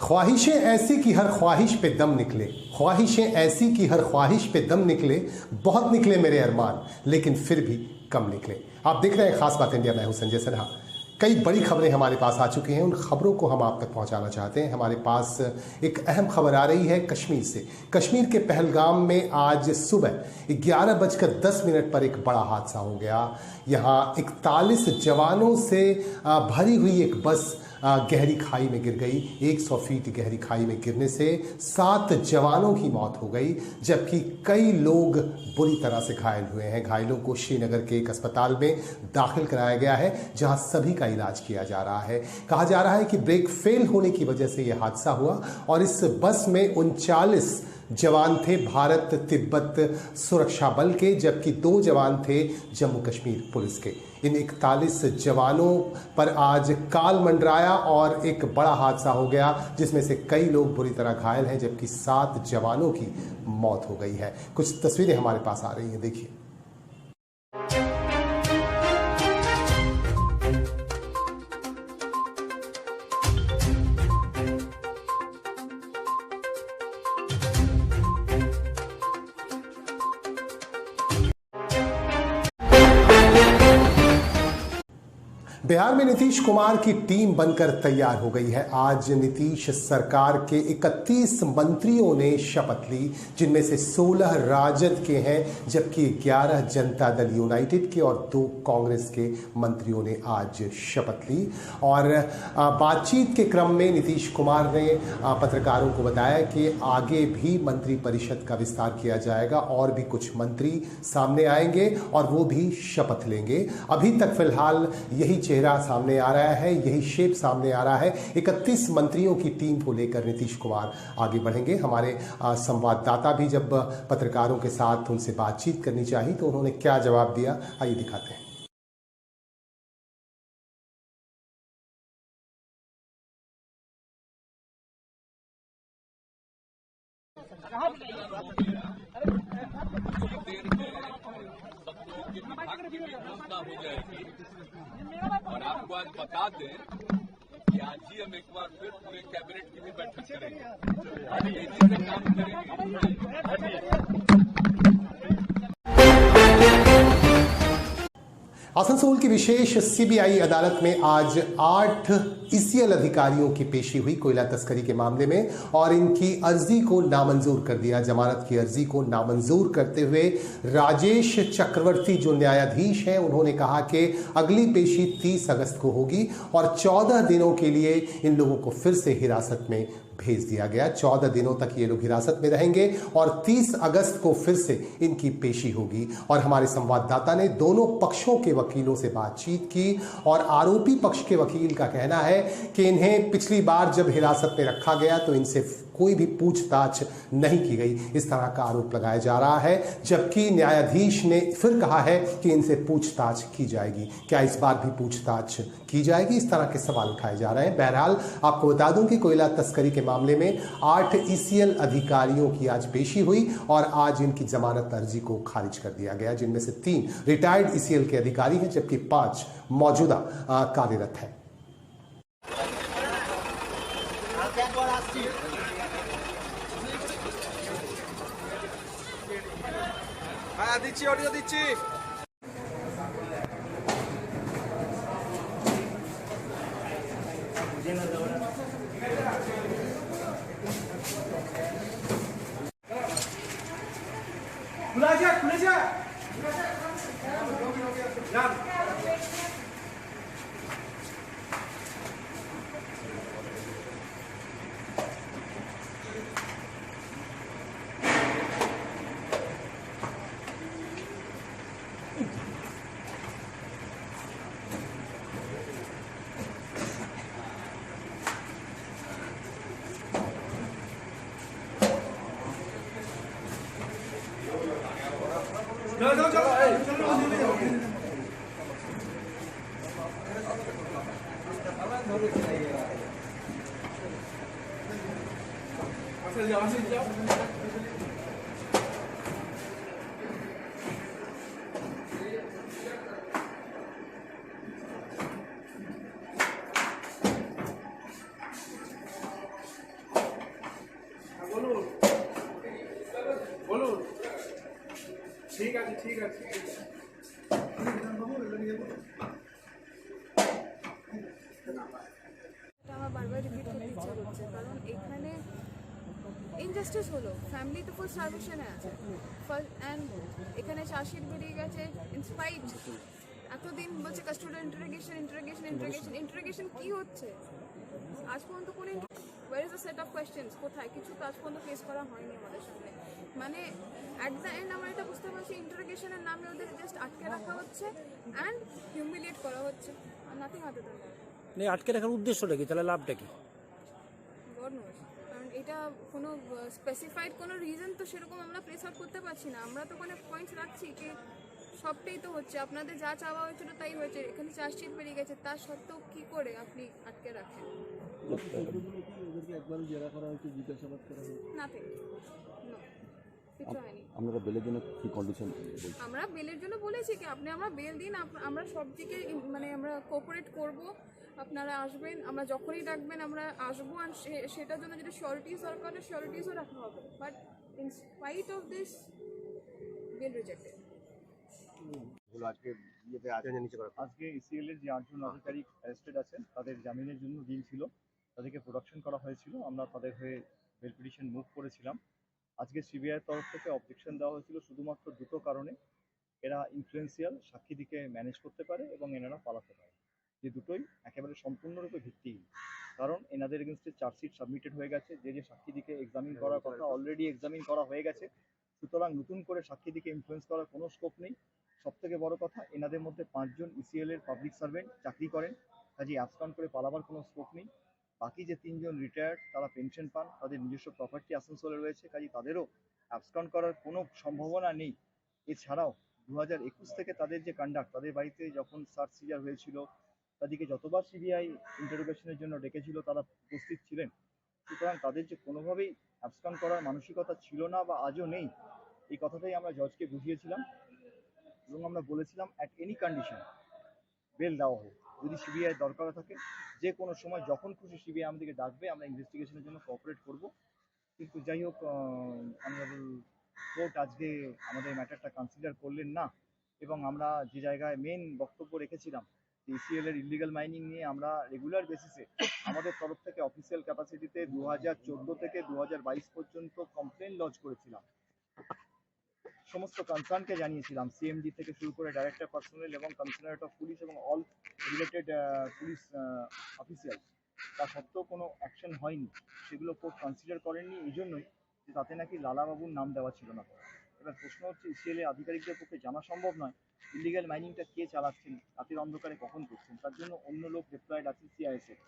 ख्वाहिशें ऐसी कि हर ख्वाहिश पे दम निकले, ख्वाहिशें ऐसी कि हर ख्वाहिश पे दम निकले, बहुत निकले मेरे अरमान लेकिन फिर भी कम निकले। आप देख रहे हैं खास बात इंडिया, मैं हूं संजय सिन्हा। कई बड़ी खबरें हमारे पास आ चुकी हैं, उन खबरों को हम आप तक पहुंचाना चाहते हैं। हमारे पास एक अहम खबर आ रही है कश्मीर से। कश्मीर के पहलगाम में आज सुबह 11:10 पर एक बड़ा हादसा हो गया। यहाँ 41 जवानों से भरी हुई एक बस गहरी खाई में गिर गई। 100 फीट गहरी खाई में गिरने से 7 जवानों की मौत हो गई, जबकि कई लोग बुरी तरह से घायल हुए हैं। घायलों को श्रीनगर के एक अस्पताल में दाखिल कराया गया है, जहां सभी का इलाज किया जा रहा है। कहा जा रहा है कि ब्रेक फेल होने की वजह से यह हादसा हुआ और इस बस में 39 जवान थे भारत तिब्बत सुरक्षा बल के, जबकि 2 जवान थे जम्मू कश्मीर पुलिस के। इन 41 जवानों पर आज काल मंडराया और एक बड़ा हादसा हो गया, जिसमें से कई लोग बुरी तरह घायल हैं, जबकि 7 जवानों की मौत हो गई है। कुछ तस्वीरें हमारे पास आ रही हैं, देखिए। बिहार में नीतीश कुमार की टीम बनकर तैयार हो गई है। आज नीतीश सरकार के 31 मंत्रियों ने शपथ ली, जिनमें से 16 राजद के हैं, जबकि 11 जनता दल यूनाइटेड के और 2 कांग्रेस के मंत्रियों ने आज शपथ ली। और बातचीत के क्रम में नीतीश कुमार ने पत्रकारों को बताया कि आगे भी मंत्रिपरिषद का विस्तार किया जाएगा और भी कुछ मंत्री सामने आएंगे और वो भी शपथ लेंगे। अभी तक फिलहाल यही चेहरा सामने आ रहा है, यही शेप सामने आ रहा है। 31 मंत्रियों की टीम को लेकर नीतीश कुमार आगे बढ़ेंगे। हमारे संवाददाता भी जब पत्रकारों के साथ उनसे बातचीत करनी चाहिए तो उन्होंने क्या जवाब दिया, आइए दिखाते हैं। और आपको आज बता दें कि आज ही हम एक बार फिर पूरे कैबिनेट की भी बैठक करेंगे, आज तेजी से काम करेंगे। आसनसोल की विशेष सीबीआई अदालत में आज 8 ईसीएल अधिकारियों की पेशी हुई कोयला तस्करी के मामले में, और इनकी अर्जी को नामंजूर कर दिया। जमानत की अर्जी को नामंजूर करते हुए राजेश चक्रवर्ती जो न्यायाधीश हैं, उन्होंने कहा कि अगली पेशी 30 अगस्त को होगी और 14 दिनों के लिए इन लोगों को फिर से हिरासत में भेज दिया गया। 14 दिनों तक ये लोग हिरासत में रहेंगे और 30 अगस्त को फिर से इनकी पेशी होगी। और हमारे संवाददाता ने दोनों पक्षों के वकीलों से बातचीत की और आरोपी पक्ष के वकील का कहना है कि इन्हें पिछली बार जब हिरासत में रखा गया तो इनसे कोई भी पूछताछ नहीं की गई, इस तरह का आरोप लगाया जा रहा है। जबकि न्यायाधीश ने फिर कहा है कि इनसे पूछताछ की जाएगी। क्या इस बार भी पूछताछ की जाएगी, इस तरह के सवाल उठाए जा रहे हैं। बहरहाल आपको बता दूं कि कोयला तस्करी के मामले में 8 ईसीएल अधिकारियों की आज पेशी हुई और आज इनकी जमानत अर्जी को खारिज कर दिया गया, जिनमें से 3 रिटायर्ड ईसीएल के अधिकारी हैं, जबकि 5 मौजूदा कार्यरत हैं। দিচ্ছি অডিও দিচ্ছি। খুলে যা খুলে যা না। चलो चलो ঠিক আছে ঠিক আছে ঠিক আছে এটা আমার বারবার রিপিট করতে ইচ্ছা করছে, কারণ এখানে ইনজাস্টিস হলো। ফ্যামিলি তো ফুল সার্ভিশনে আছে অ্যান্ড এখানে চার্জশিট বেরিয়ে গেছে ইনস্পাইট। এতদিন বলছে কাস্টোডিয়াল ইন্টারোগেশন কি হচ্ছে আজ পর্যন্ত কোনো where is the set of questions, কোথায় কিছু তো আজ পর্যন্ত ফেস করা হয়নি আমাদের সামনে। মানে অ্যাট দ্য এন্ড আমরা এটা বুঝতে পারছি ইন্টারোগেশনের নামে ওদের জাস্ট আটকে রাখা হচ্ছে অ্যান্ড হিউমিলিয়েট করা হচ্ছে, আর নাথিং আদার দ্যান দ্যাট। আটকে রাখার উদ্দেশ্যটা কি, তাহলে লাভটা কি? গড নোজ, কারণ এটা কোনো স্পেসিফাইড কোনো রিজন তো সেরকম আমরা প্লেস আউট করতে পারছি না। আমরা তো কোনো পয়েন্টস রাখছি কি সবটাই তো হচ্ছে, আপনাদের যা চাওয়া হয়েছিল তাই হয়েছে, এখানে চার্জশিট বেরিয়ে গেছে, তার সত্ত্বেও কী করে আপনি আটকে রাখেন? নাথিং, নো, কিছু হয়নি। আপনারা বেলের জন্য কি কন্ডিশন? আমরা বেলের জন্য বলেছি কি আমরা বেল দিন, আমরা সব দিকে মানে আমরা কোঅপারেট করব, আপনারা আসবেন, আমরা যখনই ডাকবেন আমরা আসবো, আর সেটার জন্য যেটা সিওরিটিস দরকার সিওরিটিসও রাখা হবে। But in spite of this bail rejected. আজকে ইসিএল এর যে 8 জন আধিকারিক অ্যারেস্টেড আছেন তাদের জামিনের জন্য দিন ছিল, তাদেরকে প্রোডাকশন করা হয়েছিল, আমরা তাদের হয়ে বেল পিটিশন মুভ করেছিলাম। আজকে সিবিআইয়ের তরফ থেকে অবজেকশন দেওয়া হয়েছিল শুধুমাত্র দুটো কারণে। এরা ইনফ্লুয়েন্সিয়াল, সাক্ষী দিকে ম্যানেজ করতে পারে এবং এনারা পালাতে পারে, যে দুটোই একেবারে সম্পূর্ণরূপে ভিত্তিহীন। কারণ এনাদের এগেনস্টে চার্জশিট সাবমিটেড হয়ে গেছে, যে সাক্ষী দিকে এক্সামিন করার কথা অলরেডি এক্সামিন করা হয়ে গেছে, সুতরাং নতুন করে সাক্ষী দিকে ইনফ্লুয়েন্স করার কোনো স্কোপ নেই। সবথেকে বড় কথা, এনাদের মধ্যে 5 জন ইসিএল এর পাবলিক সার্ভেন্ট চাকরি করেন, কাজে অ্যাবস্কন্ড করে পালাবার কোনো স্কোপ নেই। বাকি যে 3 জন রিটায়ার্ড তারা পেনশন পান, তাদের নিজস্ব প্রপার্টি আসানসোলে রয়েছে, কাজে তাদেরও অ্যাবস্কন্ড করার কোনো সম্ভাবনা নেই। এছাড়াও 2021 থেকে তাদের যে কন্ডাক্ট, তাদের বাড়িতে যখন সার্চ সিজার হয়েছিল, তাদেরকে যতবার সিবিআই ইন্টারোগেশনের জন্য ডেকেছিল তারা উপস্থিত ছিলেন। সুতরাং তাদের যে কোনোভাবেই অ্যাবস্কন্ড করার মানসিকতা ছিল না বা আজও নেই, এই কথাটাই আমরা জজকে বুঝিয়েছিলাম এবং আমরা বলেছিলাম অ্যাট এনি কন্ডিশন বেল দেওয়া হোক। যদি সিবিআই দরকার থাকে যে কোনো সময় যখন খুশি সিবিআই আমাদেরকে ডাকবে, আমরা ইনভেস্টিগেশনের জন্য কোঅপারেট করব। কিন্তু যাই হোক, অনারেবল কোর্ট আজকে আমাদের ম্যাটারটা কনসিডার করলেন না এবং আমরা যে জায়গায় মেন বক্তব্য রেখেছিলাম ইসিএল এর ইলিগাল মাইনিং নিয়ে আমরা রেগুলার বেসিসে আমাদের তরফ থেকে অফিসিয়াল ক্যাপাসিটিতে 2014 থেকে 2022 পর্যন্ত কমপ্লেন লজ করেছিলাম, সমস্ত কনসার্নকে জানিয়েছিলাম, সিএমডি থেকে শুরু করে ডাইরেক্টর পার্সোনাল এবং কমিশনারেট অফ পুলিশ এবং অল রিলেটেড পুলিশ অফিসিয়াল। তা সত্ত্বেও কোনো অ্যাকশন হয়নি, সেগুলো কোর্ট কনসিডার করেননি এই জন্যই যে তাতে নাকি লালাবাবুর নাম দেওয়া ছিল না। এবার প্রশ্ন হচ্ছে, ইসিএল এর আধিকারিকদের পক্ষে জানা সম্ভব নয় ইলিগাল মাইনিংটা কে চালাচ্ছেন, রাতের অন্ধকারে কখন করছেন, তার জন্য অন্য লোক ডিপ্লয়েড আছেন, সিআইএসএফ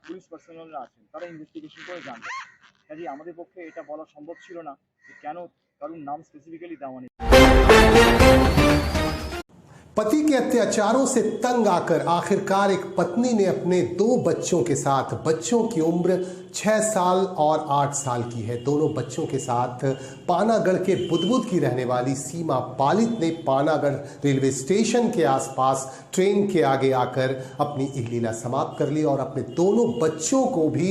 পুলিশ পার্সোনালরা আছেন, তারা ইনভেস্টিগেশন করে জানবে। কাজে আমাদের পক্ষে এটা বলা সম্ভব ছিল না যে কেন কারোর नाम स्पेसिफिकली दावा नहीं। पति के अत्याचारों से तंग आकर आखिरकार एक पत्नी ने अपने 2 बच्चों के साथ, बच्चों की उम्र 6 साल और 8 साल की है, दोनों बच्चों के साथ पानागढ़ के बुदबुद की रहने वाली सीमा पालित ने पानागढ़ रेलवे स्टेशन के आसपास ट्रेन के आगे आकर अपनी लीला समाप्त कर ली और अपने दोनों बच्चों को भी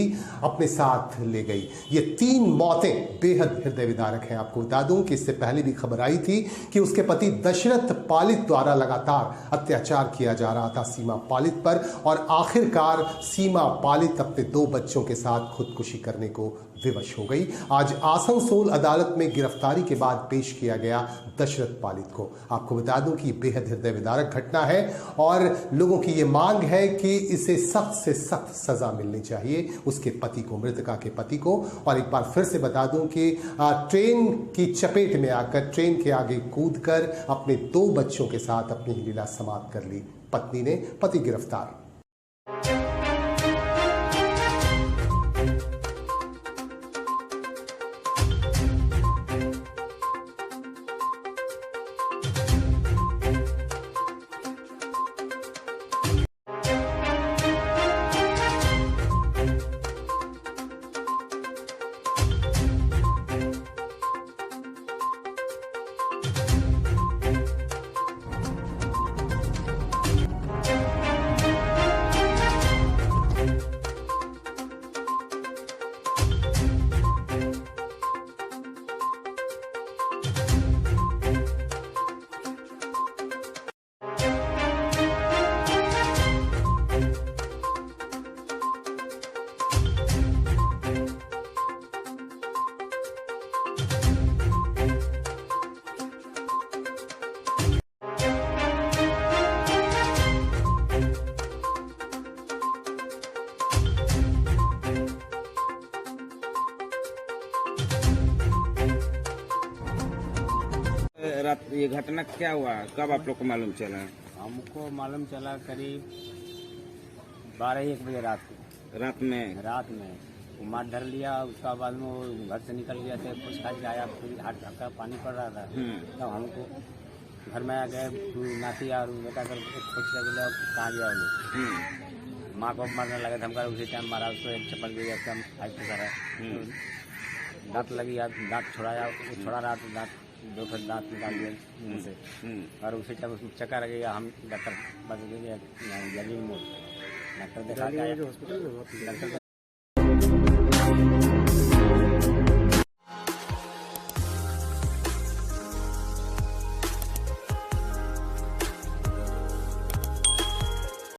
अपने साथ ले गई। ये 3 मौतें बेहद हृदय विदारक हैं। आपको बता दूं कि इससे पहले भी खबर आई थी कि उसके पति दशरथ पालित द्वारा लगातार अत्याचार किया जा रहा था सीमा पालित पर, और आखिरकार सीमा पालित अपने 2 बच्चों के साथ खुदकुशी करने को विवश हो गई। आज आसनसोल अदालत में गिरफ्तारी के बाद पेश किया गया दशरथ पालित को। आपको बता दूं कि बेहद हृदय विदारक घटना है और लोगों की ये मांग है कि इसे सख्त से सख्त सजा मिलनी चाहिए उसके पति को, मृतका के पति को। और एक बार फिर से बता दूं कि ट्रेन की चपेट में आकर ट्रेन के आगे कूदकर अपने 2 बच्चों के साथ अपनी लीला समाप्त कर ली पत्नी ने, पति गिरफ्तार। रात ये घटना क्या हुआ, कब आप लोग को मालूम चला? हमको मालूम चला करीब 12-1 बजे रात को। रात में? रात में वो मार धर लिया, उसका बाद में वो घर से निकल गया थे, कुछ खा के आया, फिर हाथ धक्का पानी पड़ रहा था। तब हमको घर में आ गए, नाती और बेटा कर खोज कर गया, कहाँ गया वो लोग। माँ को मारने लगे, धमका उसी टाइम मारा उसको, एक चप्पल गिर गया, एकदम हाइट करा, दांत लगी, दांत छुड़ाया, वो छुड़ा रहा तो दांत 2 दांत निकाल दिए मुँह से, और उसी टाइम उसमें चक्कर लगेगा। हम डॉक्टर बता देंगे जलील मोड़ डॉक्टर देखा के आया, डॉक्टर